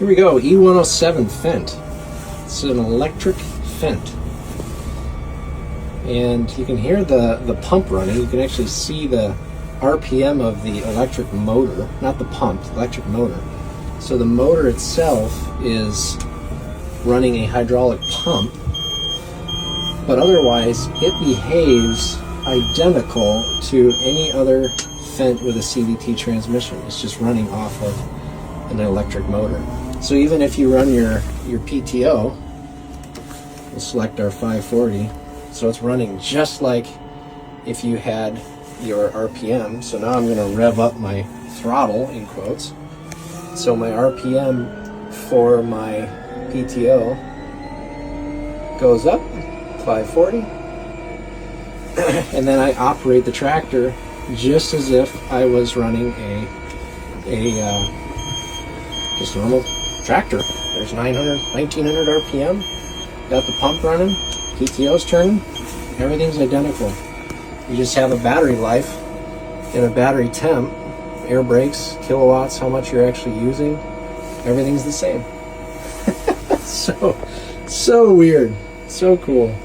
Here we go, E107 Fendt. It's an electric Fendt. And you can hear the pump running. You can actually see the RPM of the electric motor, not the pump, the electric motor. So the motor itself is running a hydraulic pump, but otherwise it behaves identical to any other Fendt with a CVT transmission. It's just running off of an electric motor. So even if you run your PTO, we'll select our 540, so it's running just like if you had your RPM. So now I'm going to rev up my throttle, in quotes. So my RPM for my PTO goes up, 540, and then I operate the tractor just as if I was running a just normal tractor. There's 1900 RPM, got the pump running, PTO's turning, everything's identical. You just have a battery life and a battery temp, air brakes, kilowatts, how much you're actually using, everything's the same. So weird, so cool.